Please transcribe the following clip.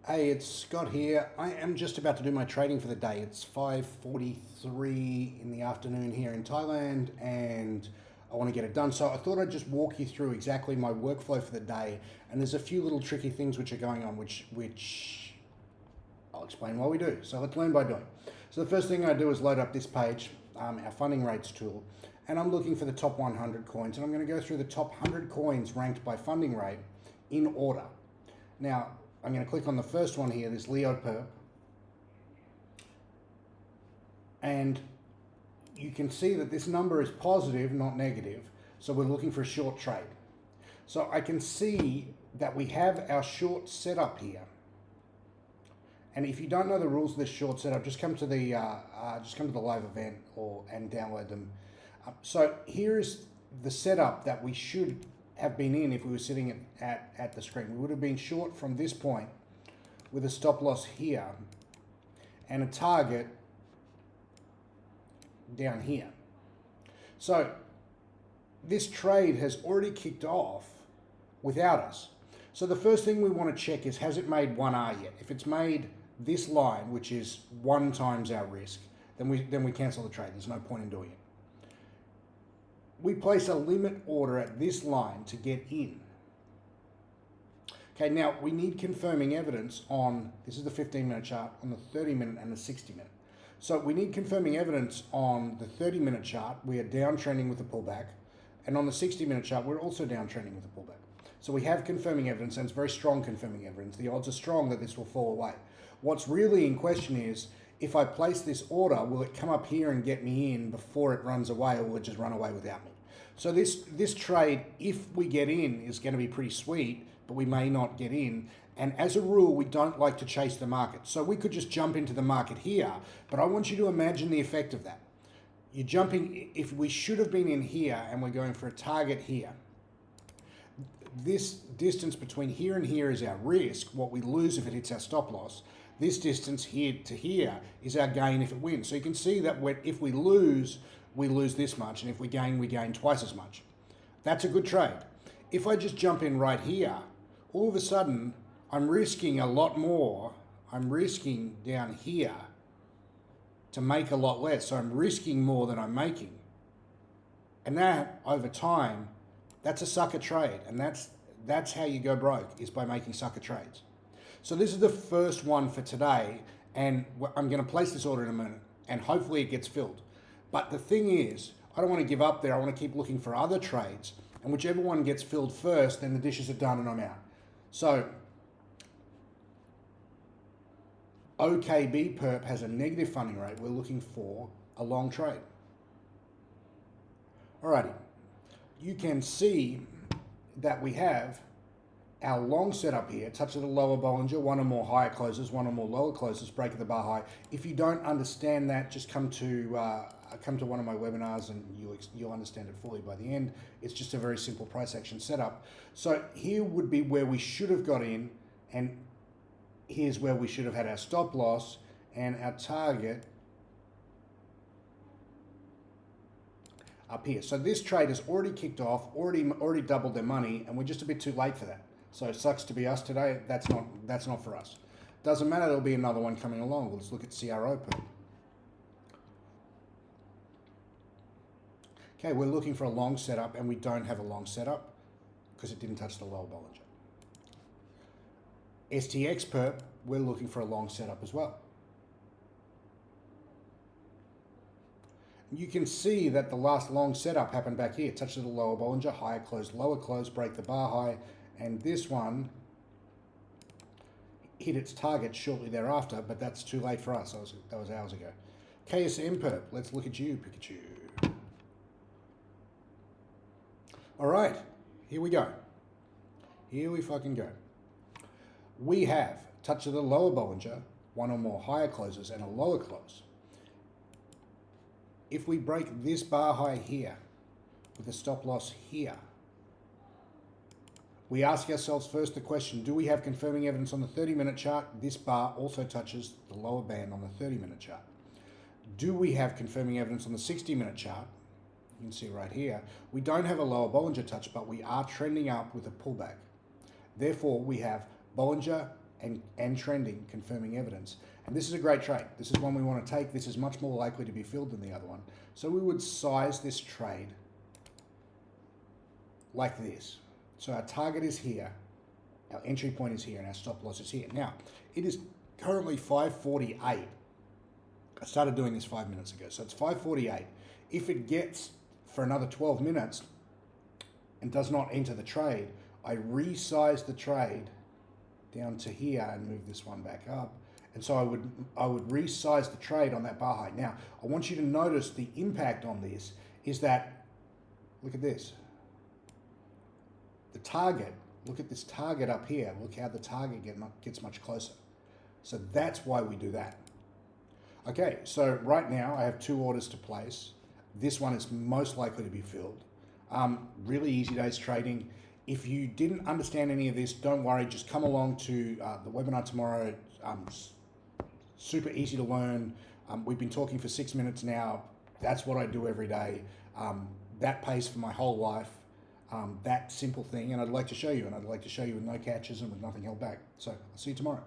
Hey, it's Scott here. I am just about to do my trading for the day. It's 5:43 in the afternoon here in Thailand, and I want to get it done. So I thought I'd just walk you through exactly my workflow for the day. And there's a few little tricky things which are going on, which I'll explain while we do. So let's learn by doing. So the first thing I do is load up this page, our funding rates tool, and I'm looking for the top 100 coins, and I'm going to go through the top 100 coins ranked by funding rate in order. Now, I'm going to click on the first one here, this Leo Perp, and you can see that this number is positive, not negative, so we're looking for a short trade. So I can see that we have our short setup here. And if you don't know the rules of this short setup, just come to the live event and download them. So here is the setup that we should have been in if we were sitting at the screen. We would have been short from this point with a stop loss here and a target down here. So this trade has already kicked off without us. So the first thing we want to check is, has it made 1R yet? If it's made this line, which is 1 times our risk, then we cancel the trade. There's no point in doing it. We place a limit order at this line to get in. Okay, now we need confirming evidence on, this is the 15-minute chart, on the 30-minute and the 60-minute. So we need confirming evidence on the 30-minute chart. We are downtrending with a pullback. And on the 60-minute chart, we're also downtrending with a pullback. So we have confirming evidence, and it's very strong confirming evidence. The odds are strong that this will fall away. What's really in question is, if I place this order, will it come up here and get me in before it runs away, or will it just run away without me? So this trade, if we get in, is going to be pretty sweet, but we may not get in. And as a rule, we don't like to chase the market. So we could just jump into the market here, but I want you to imagine the effect of that. You're jumping, if we should have been in here and we're going for a target here, this distance between here and here is our risk, what we lose if it hits our stop loss. This distance here to here is our gain if it wins. So you can see that if we lose this much, and if we gain twice as much. That's a good trade. If I just jump in right here, all of a sudden, I'm risking a lot more. I'm risking down here to make a lot less. So I'm risking more than I'm making. And that, over time, that's a sucker trade. And that's how you go broke, is by making sucker trades. So this is the first one for today. And I'm going to place this order in a minute. And hopefully it gets filled. But the thing is, I don't want to give up there. I want to keep looking for other trades. And whichever one gets filled first, then the dishes are done and I'm out. So OKB Perp has a negative funding rate. We're looking for a long trade. Alrighty. You can see that we have our long setup here, touch of the lower Bollinger, one or more higher closes, one or more lower closes, break of the bar high. If you don't understand that, just come to one of my webinars and you'll understand it fully by the end. It's just a very simple price action setup. So here would be where we should have got in, and here's where we should have had our stop loss and our target up here. So this trade has already kicked off, already doubled their money, and we're just a bit too late for that. So it sucks to be us today. That's not for us. Doesn't matter, there'll be another one coming along. Let's look at CRO Perp. Okay, we're looking for a long setup, and we don't have a long setup because it didn't touch the lower Bollinger. STX Perp, we're looking for a long setup as well. You can see that the last long setup happened back here. Touch the lower Bollinger, higher close, lower close, break the bar high, and this one hit its target shortly thereafter, but that's too late for us. That was hours ago. KSM Perp, let's look at you, Pikachu. All right, here we go. Here we fucking go. We have touch of the lower Bollinger, one or more higher closes and a lower close. If we break this bar high here with a stop loss here, we ask ourselves first the question, do we have confirming evidence on the 30-minute chart? This bar also touches the lower band on the 30-minute chart. Do we have confirming evidence on the 60-minute chart? You can see right here. We don't have a lower Bollinger touch, but we are trending up with a pullback. Therefore, we have Bollinger and trending, confirming evidence. And this is a great trade. This is one we want to take. This is much more likely to be filled than the other one. So we would size this trade like this. So our target is here, our entry point is here, and our stop loss is here. Now, it is currently 5:48. I started doing this 5 minutes ago, so it's 5:48. If it gets for another 12 minutes and does not enter the trade, I resize the trade down to here and move this one back up. And so I would resize the trade on that bar high. Now, I want you to notice the impact on this is that, look at this. The target, look at this target up here. Look how the target gets much closer. So that's why we do that. Okay, so right now I have 2 orders to place. This one is most likely to be filled. Really easy days trading. If you didn't understand any of this, don't worry. Just come along to the webinar tomorrow. Super easy to learn. We've been talking for 6 minutes now. That's what I do every day. That pays for my whole life. That simple thing, and I'd like to show you, with no catches and with nothing held back. So I'll see you tomorrow.